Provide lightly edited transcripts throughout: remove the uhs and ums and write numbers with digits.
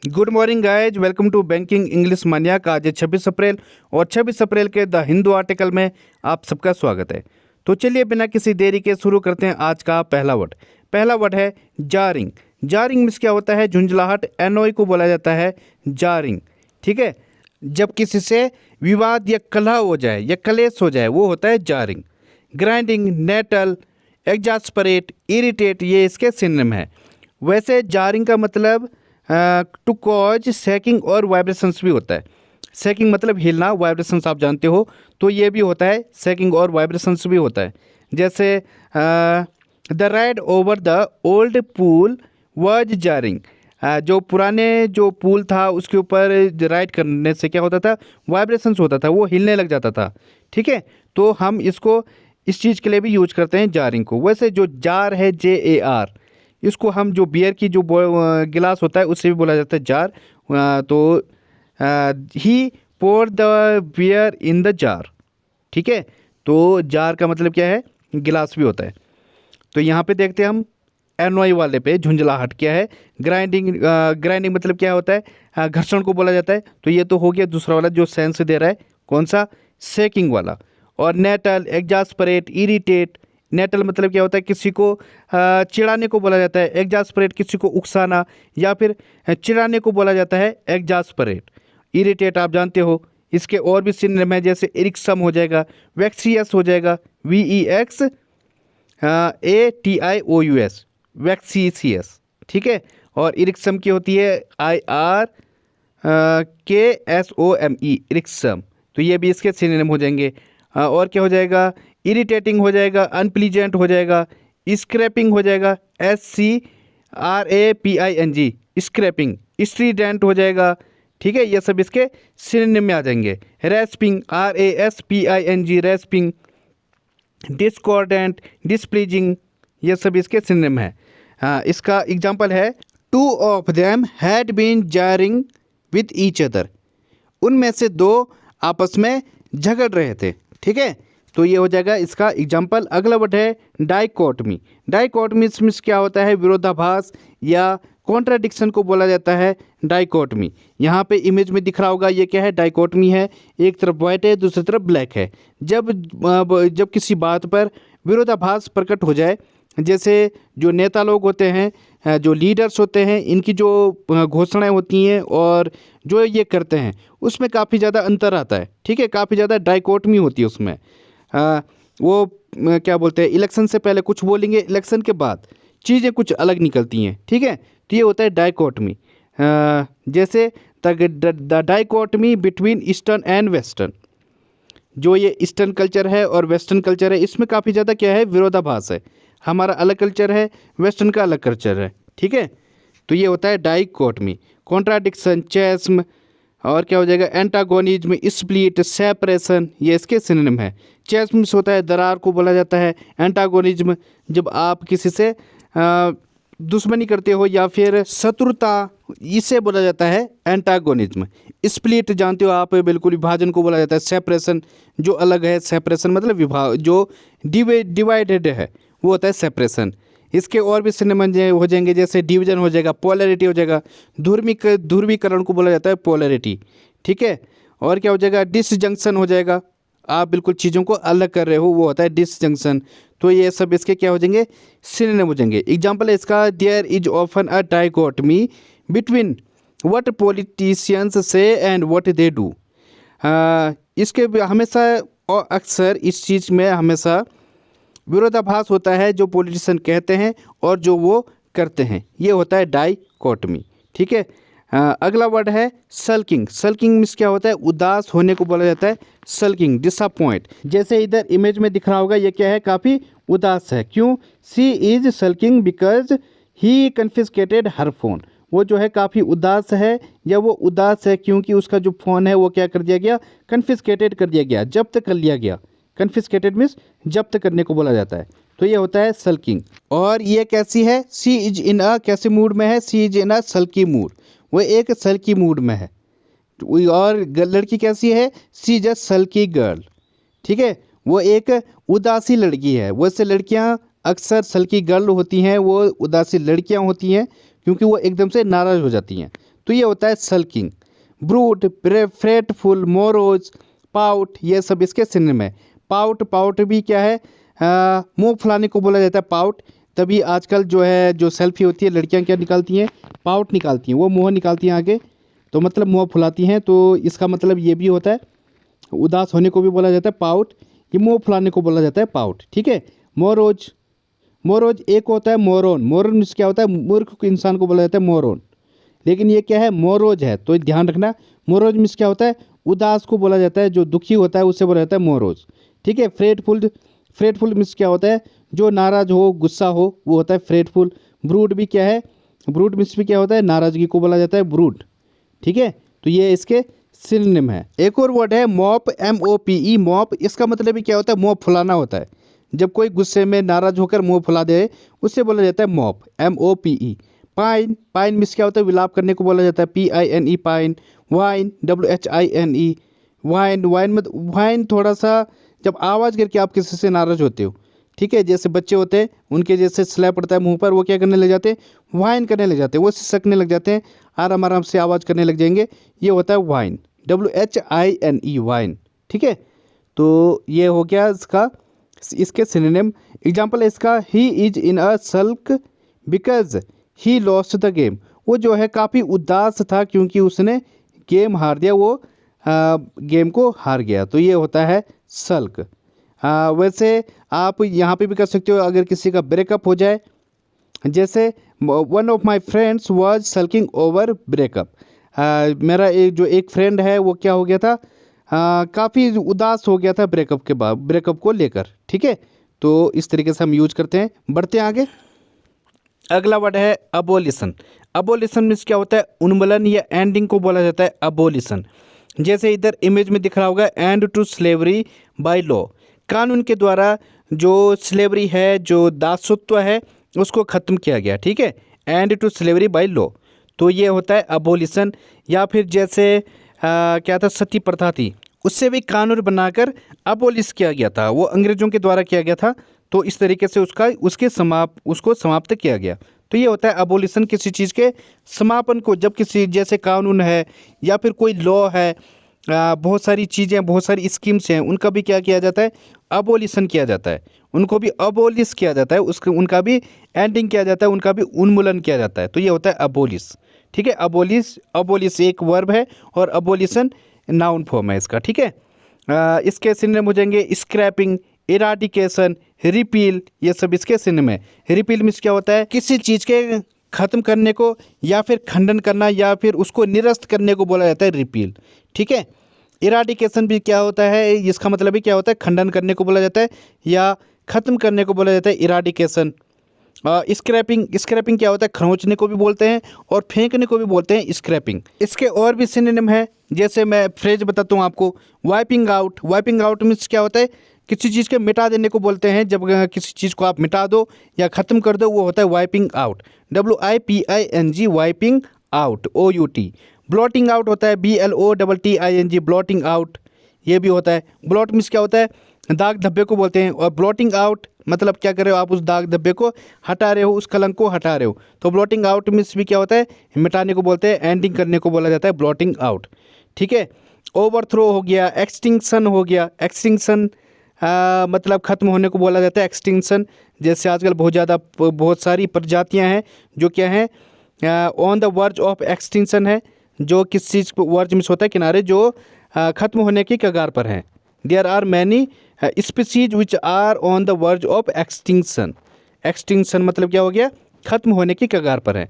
Good morning guys, welcome to banking English maniac. आज है 26 अप्रैल और 26 अप्रैल के द हिंदू आर्टिकल में आप सबका स्वागत है। तो चलिए बिना किसी देरी के शुरू करते हैं आज का पहला वर्ड है जारिंग। जारिंग मीन्स क्या होता है? झुंझलाहट। एनोई को बोला जाता है जारिंग। ठीक है, जब किसी से विवाद या कलह हो जाए या कलेश हो जाए वो होता है जारिंग। ग्राइंडिंग, नेटल, एग्जास्परेट, इरिटेट ये इसके सिनोनिम है। वैसे जारिंग का मतलब टू कॉज सेकिंग और वाइब्रेशंस भी होता है। सेकिंग मतलब हिलना, वाइब्रेशंस आप जानते हो, तो ये भी होता है, सेकिंग और वाइब्रेशंस भी होता है। जैसे the ride over the old pool was jarring. जो पुराने जो पूल था उसके ऊपर राइड करने से क्या होता था? वाइब्रेशंस होता था, वो हिलने लग जाता था। ठीक है, तो हम इसको इस चीज़ के लिए भी यूज करते हैं जारिंग को। वैसे जो जार है JAR, इसको हम जो बियर की जो गिलास होता है उससे भी बोला जाता है जार। तो he pour the beer in the jar. ठीक है, तो जार का मतलब क्या है? गिलास भी होता है। तो यहाँ पे देखते हैं हम एनवाई वाले पे, झुंझलाहट क्या है? ग्राइंडिंग। ग्राइंडिंग मतलब क्या होता है? घर्षण को बोला जाता है। तो ये तो हो गया दूसरा वाला जो सेंस दे रहा है, कौन सा? सेकिंग वाला। और नेटल, एग्जास्परेट, इरिटेट। नेटल मतलब क्या होता है? किसी को चिढ़ाने को बोला जाता है। एग्जास्परेट किसी को उकसाना या फिर चिढ़ाने को बोला जाता है एग्जास्परेट। इरिटेट आप जानते हो, इसके और भी सिनोनिम है, जैसे इरिक्सम हो जाएगा, वैक्सीयस हो जाएगा, VEXATIOUS, वैक्सीसियस। ठीक है, और इरिक्सम की होती है IRKSOME, इरिक्सम। तो ये भी इसके सिनोनिम हो जाएंगे। और क्या हो जाएगा? इरिटेटिंग हो जाएगा, अनप्लीजेंट हो जाएगा, स्क्रैपिंग हो जाएगा, SCRAPING, स्क्रैपिंग, स्ट्रीडेंट हो जाएगा। ठीक है, ये सब इसके सिनोनिम में आ जाएंगे। Rasping, RASPING, rasping, discordant, displeasing, ये सब इसके सिनोनिम है। इसका एग्जाम्पल है two of them had been jarring with each other. उनमें से दो आपस में झगड़ रहे थे। ठीक है, तो ये हो जाएगा इसका एग्जाम्पल। अगला वर्ड है डाइकोटमी। डाइकोटमी मीन्स क्या होता है? विरोधाभास या कॉन्ट्राडिक्शन को बोला जाता है डाइकोटमी। यहाँ पे इमेज में दिख रहा होगा, ये क्या है? डाइकोटमी है। एक तरफ वाइट है, दूसरी तरफ ब्लैक है। जब किसी बात पर विरोधाभास प्रकट हो जाए, जैसे जो नेता लोग होते हैं, जो लीडर्स होते हैं, इनकी जो घोषणाएं होती हैं और जो ये करते हैं उसमें काफ़ी ज़्यादा अंतर आता है। ठीक है, काफ़ी ज़्यादा डाइकोटमी होती है उसमें। वो क्या बोलते हैं, इलेक्शन से पहले कुछ बोलेंगे, इलेक्शन के बाद चीज़ें कुछ अलग निकलती हैं। ठीक है, तो ये होता है डाइकोटमी। जैसे the dichotomy between eastern and western. जो ये ईस्टर्न कल्चर है और वेस्टर्न कल्चर है, इसमें काफ़ी ज़्यादा क्या है? विरोधाभास है। हमारा अलग कल्चर है, वेस्टर्न का अलग कल्चर है। ठीक है, तो ये होता है डाइकोटमी। कॉन्ट्राडिक्शन, चेस्म, और क्या हो जाएगा? एंटागोनिज्म, स्प्लिट, सेपरेशन, ये इसके सिनोनिम है। चेस्म होता है दरार को बोला जाता है। एंटागोनिज्म जब आप किसी से दुश्मनी करते हो या फिर शत्रुता, इसे बोला जाता है एंटागोनिज्म। स्प्लिट जानते हो आप, बिल्कुल विभाजन को बोला जाता है। सेपरेशन जो अलग है, सेपरेशन मतलब विभाग, जो डिवाइडेड है वो होता है सेपरेशन। इसके और भी सिनोनिम हो जाएंगे, जैसे डिवीजन हो जाएगा, पोलैरिटी हो जाएगा, ध्रुवीकरण को बोला जाता है पोलैरिटी। ठीक है, और क्या हो जाएगा? डिसजंक्शन हो जाएगा। आप बिल्कुल चीज़ों को अलग कर रहे हो, वो होता है डिसजंक्शन। तो ये सब इसके क्या हो जाएंगे? सिनोनिम हो जाएंगे। एग्जाम्पल है इसका, there is often a dichotomy between what politicians say and what they do. इसके हमेशा और अक्सर इस चीज़ में हमेशा विरोधाभास होता है, जो पॉलिटिशियन कहते हैं और जो वो करते हैं, ये होता है डाइकोटमी। ठीक है, अगला वर्ड है सल्किंग। सल्किंग मीन्स क्या होता है? उदास होने को बोला जाता है सल्किंग, डिसअपॉइंट। जैसे इधर इमेज में दिख रहा होगा, ये क्या है? काफ़ी उदास है। क्यों? She is sulking because he confiscated her phone. वो जो है काफ़ी उदास है, या वो उदास है क्योंकि उसका जो फ़ोन है वो क्या कर दिया गया? कन्फिस्केटेड कर दिया गया, जब्त कर लिया गया। कन्फिस्केटेड मीन्स जब्त करने को बोला जाता है। तो ये होता है सल्किंग। और ये कैसी है? सी इज इन अ, कैसे मूड में है? सी इज इन अ सल्की मूड, वो एक सल्की मूड में है। और लड़की कैसी है? सी इज अ सल्की गर्ल। ठीक है, वो एक उदासी लड़की है। वैसे लड़कियां अक्सर सल्की गर्ल होती हैं, वो उदासी लड़कियां होती हैं क्योंकि वो एकदम से नाराज़ हो जाती हैं। तो ये होता है सल्किंग। ब्रूट, फ्रेटफुल, मोरोज, पाउट, ये सब इसके सिनोनिम है। पाउट भी क्या है, मुंह फुलाने को बोला जाता है पाउट। तभी आजकल जो है जो सेल्फी होती है लड़कियां क्या निकालती हैं, पाउट निकालती हैं, वो मुंह निकालती हैं आगे, तो मतलब मुंह फुलाती हैं। तो इसका मतलब ये भी होता है, उदास होने को भी बोला जाता है पाउट, ये मुंह फुलाने को बोला जाता है पाउट। ठीक है। मोरोज एक होता है मोरोन। मोरोन क्या होता है, मूर्ख इंसान को बोला जाता है मोरोन, लेकिन ये क्या है, मोरोज है, तो ध्यान रखना। मोरोज मीन्स क्या होता है, उदास को बोला जाता है, जो दुखी होता है उससे बोला जाता है मोरोज। ठीक है। फ्रेटफुल मीन्स क्या होता है, जो नाराज हो, गुस्सा हो, वो होता है फ्रेटफुल। ब्रूड भी क्या है, ब्रूड मीन्स भी क्या होता है, नाराजगी को बोला जाता है ब्रूड। ठीक है। तो ये इसके सिनोनिम है। एक और वर्ड है मॉप, MOPE। मॉप इसका मतलब भी क्या होता है, मुंह फुलाना होता है। जब कोई गुस्से में नाराज होकर मुंह फुला दे उससे बोला जाता है मॉप, MOPE। पाइन मीन्स क्या होता है, विलाप करने को बोला जाता है, PINE pine. Wine, WHINE wine थोड़ा सा जब आवाज़ करके आप किसी से नाराज होते हो, ठीक है, जैसे बच्चे होते हैं उनके जैसे स्लैप पड़ता है मुंह पर, वो क्या करने लग जाते हैं, वाइन करने लग जाते हैं, वो सिसकने लग जाते हैं, आराम से आवाज़ करने लग जाएंगे, ये होता है वाइन, WHINE वाइन। ठीक है। तो ये हो गया इसके सिनोनिम। एग्जाम्पल है इसका, he is in a sulk because he lost the game. वो जो है काफ़ी उदास था क्योंकि उसने गेम हार दिया, वो गेम को हार गया, तो ये होता है सल्क। वैसे आप यहाँ पे भी कर सकते हो, अगर किसी का ब्रेकअप हो जाए, जैसे one of my friends was sulking over breakup. मेरा एक फ्रेंड है वो क्या हो गया था, काफ़ी उदास हो गया था ब्रेकअप के बाद, ब्रेकअप को लेकर। ठीक है। तो इस तरीके से हम यूज करते हैं। बढ़ते हैं आगे। अगला वर्ड है अबोलिशन। अबोलिशन मीन्स क्या होता है, उन्मूलन या एंडिंग को बोला जाता है अबोलिशन। जैसे इधर इमेज में दिख रहा होगा, end to slavery by law. कानून के द्वारा जो स्लेवरी है, जो दासत्व है, उसको ख़त्म किया गया। ठीक है। End to slavery by law, तो ये होता है अबोलिशन। या फिर जैसे क्या था, सती प्रथा थी, उससे भी कानून बनाकर अबोलिश किया गया था, वो अंग्रेज़ों के द्वारा किया गया था, तो इस तरीके से उसको समाप्त किया गया। तो ये होता है अबोलिशन, किसी चीज़ के समापन को। जब किसी जैसे कानून है या फिर कोई लॉ है, बहुत सारी चीज़ें, बहुत सारी स्कीम्स हैं, उनका भी क्या किया जाता है, अबोलिशन किया जाता है, उनको भी अबोलिश किया जाता है, उनका भी एंडिंग किया जाता है, उनका भी उन्मूलन किया जाता है। तो ये होता है अबोलिश। ठीक है। अबोलिश एक वर्ब है और अबोलिशन नाउन फॉर्म है इसका। ठीक है। इसके सिनोनिम हो जाएंगे स्क्रैपिंग, इराडिकेशन, रिपील, ये सब इसके सिनोनिम है। रिपील मीन्स क्या होता है, किसी चीज़ के ख़त्म करने को या फिर खंडन करना या फिर उसको निरस्त करने को बोला जाता है रिपील। ठीक है। इराडिकेशन भी क्या होता है, इसका मतलब भी क्या होता है, खंडन करने को बोला जाता है या ख़त्म करने को बोला जाता है इराडिकेशन। स्क्रैपिंग क्या होता है, खरोंचने को भी बोलते हैं और फेंकने को भी बोलते हैं स्क्रैपिंग। इसके और भी सिनोनिम है, जैसे मैं फ्रेज बताता हूँ आपको, wiping out. Wiping out means क्या होता है, किसी चीज़ के मिटा देने को बोलते हैं, जब किसी चीज़ को आप मिटा दो या ख़त्म कर दो, वो होता है wiping out, WIPING wiping out, OUT। Blotting out होता है BLOTTING ब्लॉटिंग आउट, ये भी होता है। ब्लॉट मीन्स क्या होता है, दाग धब्बे को बोलते हैं, और ब्लॉटिंग आउट मतलब क्या कर रहे हो आप, उस दाग धब्बे को हटा रहे हो, उस कलंक को हटा रहे हो। तो ब्लॉटिंग आउट मीन्स भी क्या होता है, मिटाने को बोलते हैं, एंडिंग करने को बोला जाता है ब्लॉटिंग आउट। ठीक है। ओवरथ्रो हो गया, एक्सटिंक्शन हो गया। एक्सटिंक्शन मतलब ख़त्म होने को बोला जाता है एक्सटिंक्शन। जैसे आजकल बहुत सारी प्रजातियां हैं जो क्या है, on the verge of extinction है, जो किस चीज़ को, वर्ज मीन्स होता है किनारे, जो ख़त्म होने की कगार पर हैं। There are many species which are on the verge of extinction. Extinction मतलब क्या हो गया, ख़त्म होने की कगार पर है।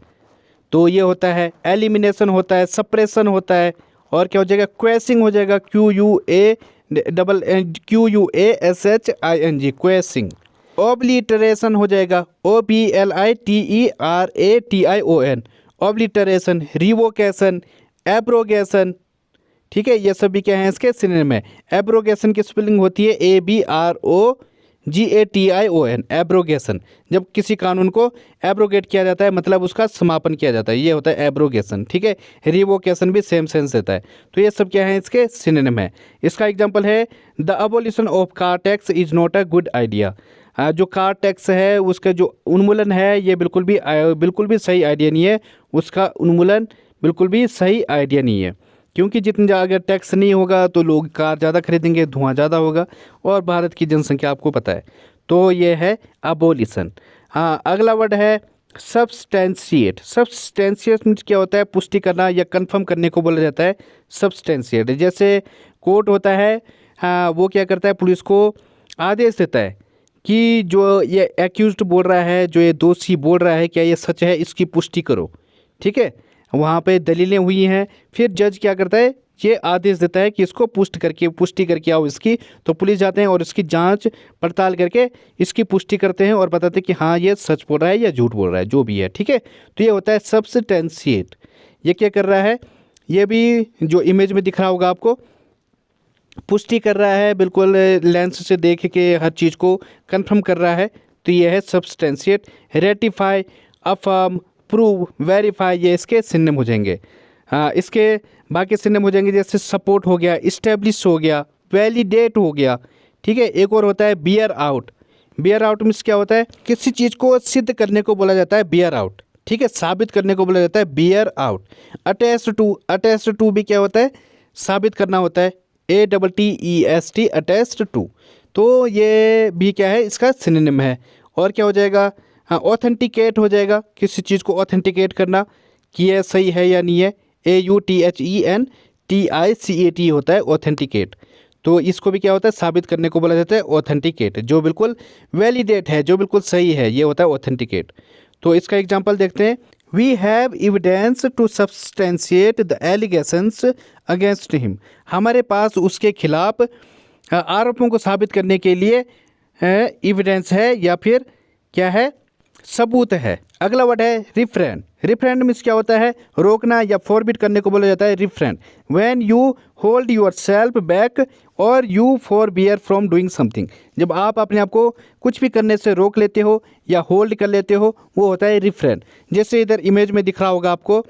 तो ये होता है एलिमिनेशन होता है, सप्रेशन होता है, और क्या हो जाएगा, क्वेसिंग हो जाएगा, QUASHING क्वेसिंग। ओब्लिटरेशन हो जाएगा, OBLITERATION ओब्लिटरेशन। Revocation, abrogation. ठीक है। ये सभी क्या है, इसके सिनोनिम है। एब्रोगेशन की स्पेलिंग होती है ABROGATION एब्रोगेशन। जब किसी कानून को एब्रोगेट किया जाता है मतलब उसका समापन किया जाता है, ये होता है एब्रोगेशन। ठीक है। रिवोकेशन भी सेम सेंस देता है। तो ये सब क्या है, इसके सिनोनिम है। इसका एग्जांपल है, the abolition of car tax is not a good idea. जो कार टैक्स है उसका जो उन्मूलन है, ये बिल्कुल भी सही आइडिया नहीं है, उसका उन्मूलन बिल्कुल भी सही आइडिया नहीं है, क्योंकि जितना अगर टैक्स नहीं होगा तो लोग कार ज़्यादा खरीदेंगे, धुआं ज़्यादा होगा, और भारत की जनसंख्या आपको पता है। तो ये है अबोलिशन। हाँ, अगला वर्ड है सब्सटेंशिएट। सब्सटेंशिएट मीन्स क्या होता है? पुष्टि करना या कंफर्म करने को बोला जाता है सब्सटेंशिएट। जैसे कोर्ट होता है, हाँ, वो क्या करता है? पुलिस को आदेश देता है कि जो ये एक्यूज्ड बोल रहा है, जो ये दोषी बोल रहा है, क्या ये सच है, इसकी पुष्टि करो। ठीक है, वहाँ पे दलीलें हुई हैं, फिर जज क्या करता है? ये आदेश देता है कि इसको पुष्टि करके आओ इसकी। तो पुलिस जाते हैं और इसकी जांच पड़ताल करके इसकी पुष्टि करते हैं और बताते हैं कि हाँ ये सच बोल रहा है या झूठ बोल रहा है, जो भी है। ठीक है, तो ये होता है सब्सटेंशिएट। ये क्या कर रहा है? ये भी जो इमेज में दिख रहा होगा आपको, पुष्टि कर रहा है, बिल्कुल लेंस से देख के हर चीज़ को कंफर्म कर रहा है। तो ये है substantiate. Ratify, affirm, prove, verify, ये इसके सिनोनिम हो जाएंगे। इसके बाकी सिनोनिम हो जाएंगे, जैसे सपोर्ट हो गया, इस्टेब्लिश हो गया, वैलिडेट हो गया। ठीक है, एक और होता है bear out. Beer out means क्या होता है? किसी चीज़ को सिद्ध करने को बोला जाता है बियर आउट। ठीक है, साबित करने को बोला जाता है bear out. Attest to, attest to भी क्या होता है? साबित करना होता है, ATTEST, अटेस्ट टू। तो ये भी क्या है? इसका सिनोनिम है। और क्या हो जाएगा? हाँ, ऑथेंटिकेट हो जाएगा, किसी चीज़ को ऑथेंटिकेट करना कि ये सही है या नहीं है। AUTHENTICAT होता है ऑथेंटिकेट। तो इसको भी क्या होता है? साबित करने को बोला जाता है ऑथेंटिकेट। जो बिल्कुल वैलिडेट है, जो बिल्कुल सही है, ये होता है ऑथेंटिकेट। तो इसका एग्जाम्पल देखते हैं। We have evidence to substantiate the allegations against him. हमारे पास उसके खिलाफ आरोपों को साबित करने के लिए एविडेंस है, या फिर क्या है? सबूत है। अगला वर्ड है रिफ्रेन। रिफ्रेन मीन्स क्या होता है? रोकना या फॉरबिड करने को बोला जाता है refrain. When you hold your self back और यू फॉरबियर फ्रॉम डूइंग समथिंग। जब आप अपने आप को कुछ भी करने से रोक लेते हो या होल्ड कर लेते हो, वो होता है रिफ्रेन। जैसे इधर इमेज में दिख रहा होगा आपको,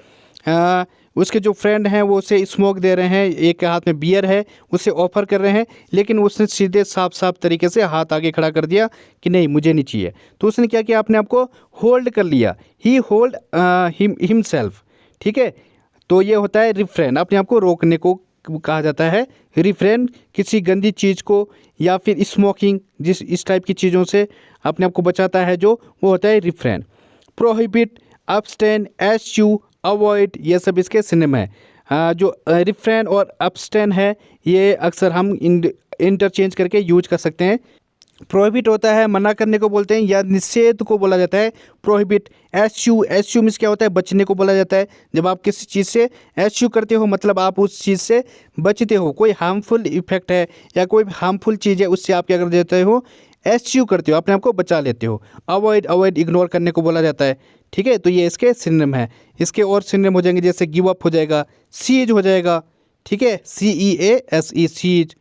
उसके जो फ्रेंड हैं वो उसे स्मोक दे रहे हैं, एक के हाथ में बियर है, उसे ऑफर कर रहे हैं, लेकिन उसने सीधे साफ साफ तरीके से हाथ आगे खड़ा कर दिया कि नहीं, मुझे नहीं चाहिए। तो उसने क्या किया? अपने आप को होल्ड कर लिया, ही होल्ड हिमसेल्फ। ठीक है, तो ये होता है रिफ्रेन। अपने आप को रोकने को कहा जाता है रिफ्रेन। किसी गंदी चीज़ को या फिर स्मोकिंग, जिस इस टाइप की चीज़ों से अपने आप को बचाता है जो, वो होता है रिफ्रेन। प्रोहिबिट, अब्सटेन, एश्यू, अवॉइड, ये सब इसके सिनोनिम है। जो रिफ्रेन और अब्सटेन है, ये अक्सर हम इंटरचेंज करके यूज कर सकते हैं। प्रोहिबिट होता है मना करने को बोलते हैं या निषेध को बोला जाता है प्रोहिबिट। एश्यू, एश्यू मीन्स क्या होता है? बचने को बोला जाता है। जब आप किसी चीज़ से एश्यू करते हो, मतलब आप उस चीज़ से बचते हो, कोई हार्मफुल इफेक्ट है या कोई हार्मफुल चीज़ है, उससे आप क्या कर देते हो? एश्यू करते हो, अपने आप को बचा लेते हो। अवॉइड, अवॉइड इग्नोर करने को बोला जाता है। ठीक है, तो ये इसके सिनोनिम है। इसके और सिनोनिम हो जाएंगे, जैसे गिव अप हो जाएगा, सीज हो जाएगा। ठीक है, CEASE, सीज।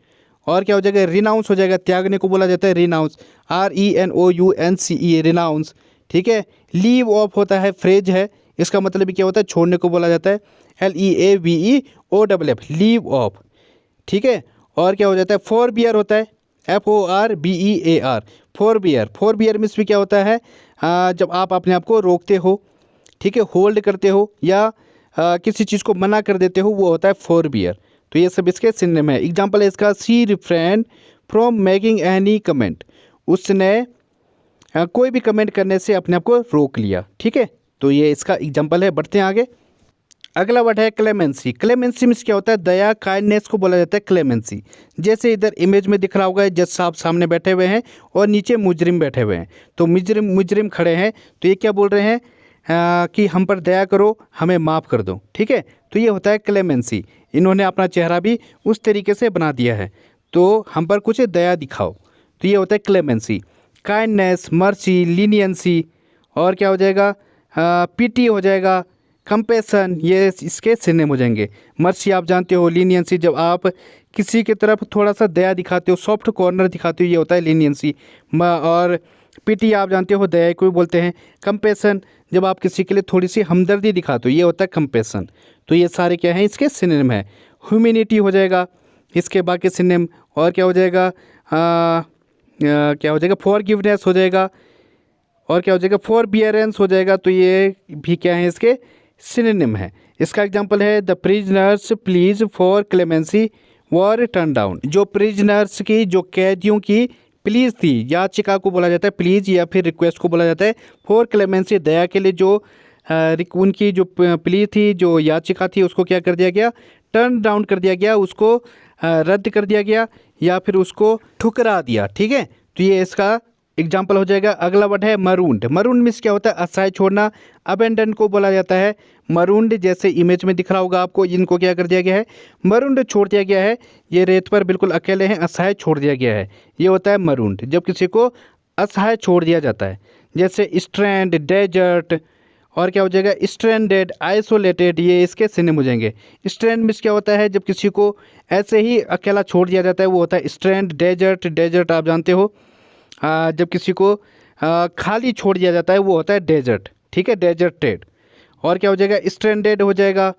और क्या हो जाएगा? रिनाउंस हो जाएगा, त्यागने को बोला जाता है रिनाउंस, RENOUNCE, रिनाउंस। ठीक है, लीव ऑफ होता है, फ्रेज है, इसका मतलब भी क्या होता है? छोड़ने को बोला जाता है, LEAVEOFF, लीव ऑफ। ठीक है, और क्या हो जाता है? फॉरबियर होता है, FORBEAR, फॉरबियर। फॉरबियर मीन्स भी क्या होता है? जब आप अपने आप को रोकते हो, ठीक है, होल्ड करते हो या किसी चीज़ को मना कर देते हो, वो होता है फॉरबियर। तो ये सब इसके सिनोनिम है। एग्जाम्पल है इसका, she refrain from making any comment. उसने कोई भी कमेंट करने से अपने आप को रोक लिया। ठीक है, तो ये इसका एग्जाम्पल है। बढ़ते हैं आगे। अगला वर्ड है क्लेमेंसी। क्लेमेंसी मीन्स क्या होता है? दया, काइंडनेस को बोला जाता है क्लेमेंसी। जैसे इधर इमेज में दिख रहा होगा, जज साहब सामने बैठे हुए हैं और नीचे मुजरिम बैठे हुए हैं। तो मुजरिम खड़े हैं, तो ये क्या बोल रहे हैं? कि हम पर दया करो, हमें माफ़ कर दो। ठीक है, तो ये होता है क्लेमेंसी। इन्होंने अपना चेहरा भी उस तरीके से बना दिया है, तो हम पर कुछ दया दिखाओ, तो ये होता है क्लेमेंसी। काइंडनेस, मर्सी, लीनियंसी, और क्या हो जाएगा? पीटी हो जाएगा, कंपेशन, ये इसके सिनोनिम हो जाएंगे। मर्सी आप जानते हो, लीनियंसी जब आप किसी की तरफ थोड़ा सा दया दिखाते हो, सॉफ्ट कॉर्नर दिखाते हो, ये होता है लीनियंसी। और पीटी आप जानते हो, दया को भी बोलते हैं। कंपेशन जब आप किसी के लिए थोड़ी सी हमदर्दी दिखाते हो, ये होता है कंपेशन। तो ये सारे क्या हैं? इसके सिनोनिम है। ह्यूमैनिटी हो जाएगा इसके बाकी सिनोनिम। और क्या हो जाएगा? क्या हो जाएगा? फॉरगिवनेस हो जाएगा। और क्या हो जाएगा? फॉरबियरेंस हो जाएगा। तो ये भी क्या है? इसके सिनोनिम है। इसका एग्जांपल है the prisoners please for clemency were turn down. जो प्रिजनर्स की, जो कैदियों की प्लीज थी, याचिका को बोला जाता है प्लीज, या फिर रिक्वेस्ट को बोला जाता है फॉर क्लेमेंसी, दया के लिए जो उनकी जो प्लीज थी, जो याचिका थी, उसको क्या कर दिया गया, टर्न डाउन कर दिया गया, उसको रद्द कर दिया गया या फिर उसको ठुकरा दिया। ठीक है, तो ये इसका एग्जाम्पल हो जाएगा। अगला वर्ड है मरूंड। मरूंड मीन्स क्या होता है, असहाय छोड़ना। अबेंडन को बोला जाता है मरूंड, जैसे इमेज में दिख रहा होगा आपको, इनको क्या कर दिया गया है, मरूंड छोड़ दिया गया है। ये रेत पर बिल्कुल अकेले हैं, असहाय छोड़ दिया गया है, ये होता है मरूंड, जब किसी को असहाय छोड़ दिया जाता है। जैसे स्ट्रैंड, डेजर्ट, और क्या हो जाएगा, स्ट्रैंडेड, आइसोलेटेड, ये इसके सिनोनिम हो जाएंगे। स्ट्रैंड मीन्स क्या होता है, जब किसी को ऐसे ही अकेला छोड़ दिया जाता है, वो होता है स्ट्रैंड। डेजर्ट, डेजर्ट आप जानते हो, जब किसी को खाली छोड़ दिया जाता है वो होता है डेजर्ट। ठीक है, डेजर्टेड। और क्या हो जाएगा, स्ट्रैंडेड हो जाएगा।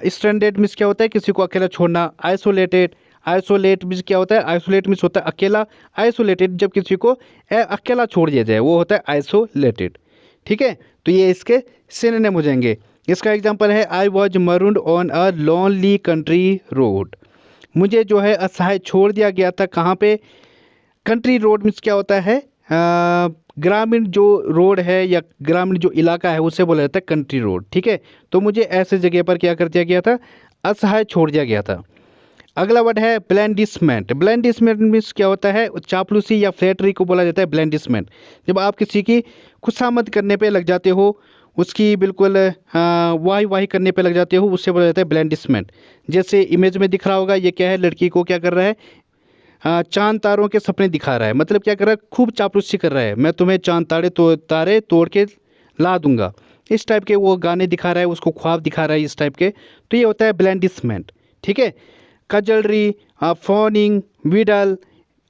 स्ट्रैंडेड मीन्स क्या होता है, किसी को अकेला छोड़ना। आइसोलेटेड, आइसोलेट मीन्स क्या होता है, आइसोलेट मीन्स होता है अकेला। आइसोलेटेड, जब किसी को अकेला छोड़ दिया जाए वो होता है आइसोलेटेड। ठीक है, तो ये इसके सिनोनिम हो जाएंगे। इसका एग्जांपल है I was marooned on a lonely country road. मुझे जो है असहाय छोड़ दिया गया था, कहाँ पे, कंट्री रोड मीन्स क्या होता है, ग्रामीण जो रोड है या ग्रामीण जो इलाका है उसे बोला जाता है कंट्री रोड। ठीक है, तो मुझे ऐसे जगह पर क्या कर दिया गया था, असहाय छोड़ दिया गया था। अगला वर्ड है ब्लैंडिसमेंट। ब्लैंडिसमेंट मीन्स क्या होता है, चापलूसी या फ्लैटरी को बोला जाता है ब्लैंडिसमेंट। जब आप किसी की खुशामद करने पे लग जाते हो, उसकी बिल्कुल वाही वाही करने पे लग जाते हो, उससे बोला जाता है ब्लैंडिसमेंट। जैसे इमेज में दिख रहा होगा, ये क्या है, लड़की को क्या कर रहा है, चांद तारों के सपने दिखा रहा है। मतलब क्या कर रहा है, खूब चापलूसी कर रहा है, मैं तुम्हें चांद तारे तोड़ के ला दूंगा, इस टाइप के वो गाने दिखा रहा है, उसको ख्वाब दिखा रहा है इस टाइप के, तो ये होता है ब्लैंडिसमेंट। ठीक है, कजलरी, फोनिंग, विडल,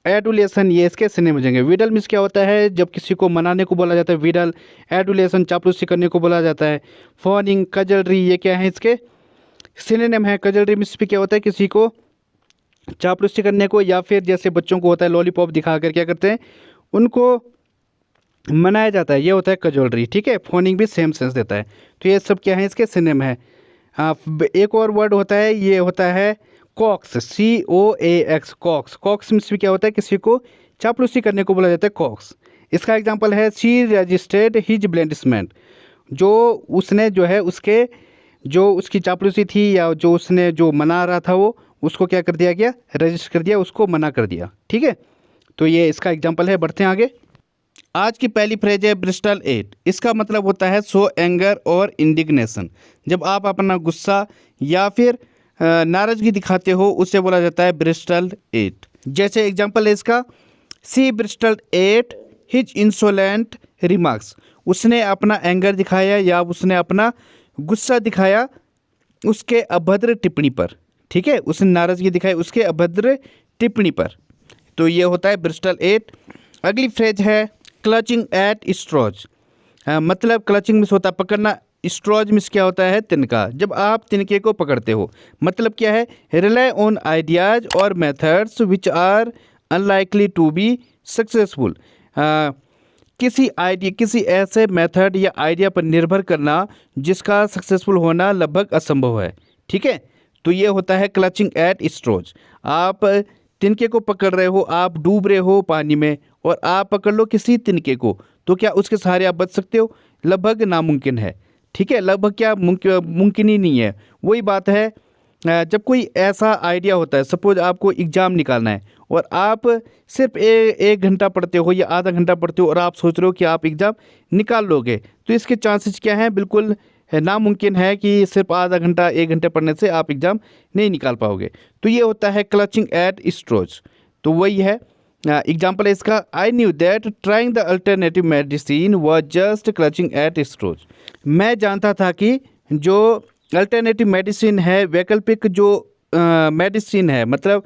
एडुलेशन, ये इसके सिनोनिम हो जाएंगे। विडल मीन्स क्या होता है, जब किसी को मनाने को बोला जाता है विडल। एडुलेशन, चापलूसी करने को बोला जाता है। फोनिंग, कजलरी, ये क्या है, इसके सिनोनिम है। कजलरी मीन्स भी क्या होता है, किसी को चापलूसी करने को, या फिर जैसे बच्चों को होता है लॉलीपॉप दिखा कर क्या करते हैं, उनको मनाया जाता है, ये होता है कजलरी। ठीक है, फोनिंग भी सेम सेंस देता है। तो ये सब क्या है, इसके सिनोनिम है। एक और वर्ड होता है, ये होता है coax, COAX, coax. Coax means भी क्या होता है, किसी को चापलूसी करने को बोला जाता है कॉक्स। इसका एग्जांपल है शी रजिस्टर्ड हिज ब्लैंडिसमेंट। जो उसने जो है जो उसकी चापलूसी थी या जो उसने जो मना रहा था, वो उसको क्या कर दिया गया, रजिस्टर कर दिया, उसको मना कर दिया। ठीक है, तो ये इसका एग्जांपल है। बढ़ते हैं आगे। आज की पहली फ्रेज है ब्रिस्टल एट। इसका मतलब होता है सो एंगर और इंडिग्नेशन। जब आप अपना गुस्सा या फिर नाराज़गी दिखाते हो, उससे बोला जाता है ब्रिस्टल एट। जैसे एग्जांपल है इसका, she bristled at his insolent remarks. उसने अपना एंगर दिखाया या उसने अपना गुस्सा दिखाया उसके अभद्र टिप्पणी पर। ठीक है, उसने नाराज़गी दिखाई उसके अभद्र टिप्पणी पर, तो ये होता है ब्रिस्टल एट। अगली फ्रेज है क्लचिंग एट स्ट्रॉज। मतलब क्लचिंग मिस होता है पकड़ना, स्ट्रॉज मिस क्या होता है, तिनका। जब आप तिनके को पकड़ते हो, मतलब क्या है, रिलाई ऑन आइडियाज़ और methods which are unlikely to be successful. किसी ऐसे मेथड या आइडिया पर निर्भर करना जिसका सक्सेसफुल होना लगभग असंभव है। ठीक है, तो ये होता है क्लचिंग एट स्ट्रॉज। आप तिनके को पकड़ रहे हो, आप डूब रहे हो पानी में और आप पकड़ लो किसी तिनके को, तो क्या उसके सहारे आप बच सकते हो, लगभग नामुमकिन है। ठीक है, लगभग क्या मुमकिन ही नहीं है। वही बात है, जब कोई ऐसा आइडिया होता है, सपोज आपको एग्ज़ाम निकालना है और आप सिर्फ एक घंटा पढ़ते हो या आधा घंटा पढ़ते हो और आप सोच रहे हो कि आप एग्ज़ाम निकाल लोगे, तो इसके चांसेस क्या हैं, बिल्कुल नामुमकिन है कि सिर्फ आधा घंटा एक घंटे पढ़ने से आप एग्ज़ाम नहीं निकाल पाओगे। तो ये होता है क्लचिंग एट स्ट्रॉज। तो वही है एग्जाम्पल है इसका, I knew that trying the alternative medicine was just clutching at straws. मैं जानता था कि जो अल्टरनेटिव मेडिसिन है, वैकल्पिक जो मेडिसिन है, मतलब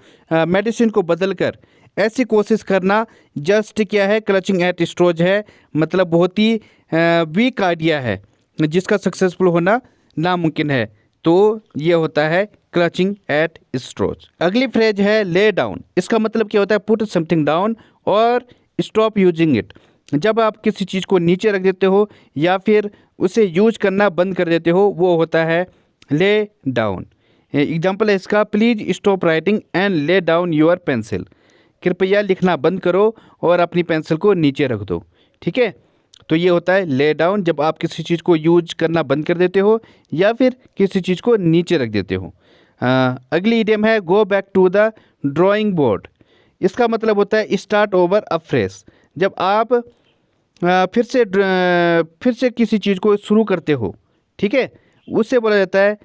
मेडिसिन को बदलकर ऐसी कोशिश करना जस्ट क्या है, क्लचिंग एट स्ट्रॉज है। मतलब बहुत ही वीक आइडिया है जिसका सक्सेसफुल होना नामुमकिन है। तो ये होता है क्लचिंग एट स्ट्रॉज। अगली फ्रेज है ले डाउन। इसका मतलब क्या होता है, पुट समथिंग डाउन और स्टॉप यूजिंग इट। जब आप किसी चीज़ को नीचे रख देते हो या फिर उसे यूज करना बंद कर देते हो, वो होता है ले डाउन। एग्जाम्पल है इसका, please stop writing and lay down your pencil. कृपया लिखना बंद करो और अपनी पेंसिल को नीचे रख दो। ठीक है, तो ये होता है ले डाउन, जब आप किसी चीज़ को यूज करना बंद कर देते हो या फिर किसी चीज़ को नीचे रख देते हो। अगली इडियम है go back to the drawing board. इसका मतलब होता है स्टार्ट ओवर अफ्रेश। जब आप फिर से किसी चीज़ को शुरू करते हो, ठीक है, उससे बोला जाता है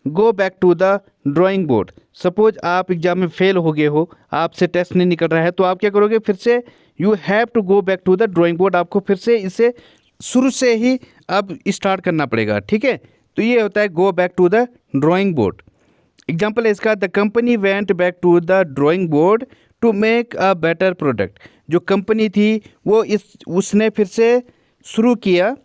go back to the drawing board. Suppose आप एग्जाम में फेल हो गए हो, आपसे टेस्ट नहीं निकल रहा है, तो आप क्या करोगे, फिर से you have to go back to the drawing board. आपको फिर से इसे शुरू से ही अब स्टार्ट करना पड़ेगा। ठीक है, तो ये होता है go back to the drawing board. Example है इसका, the company went back to the drawing board to make a better product. जो कंपनी थी वो उसने फिर से शुरू किया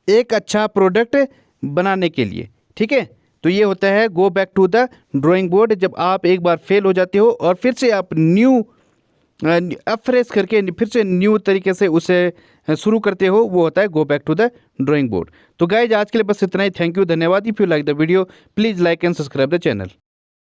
एक अच्छा प्रोडक्ट बनाने के लिए। ठीक है, तो ये होता है go back to the drawing board. जब आप एक बार फेल हो जाते हो और फिर से आप न्यू अफ्रेश करके फिर से न्यू तरीके से उसे शुरू करते हो, वो होता है go back to the drawing board. तो गाइज आज के लिए बस इतना ही। थैंक यू, धन्यवाद। If you like the video please like and subscribe the channel.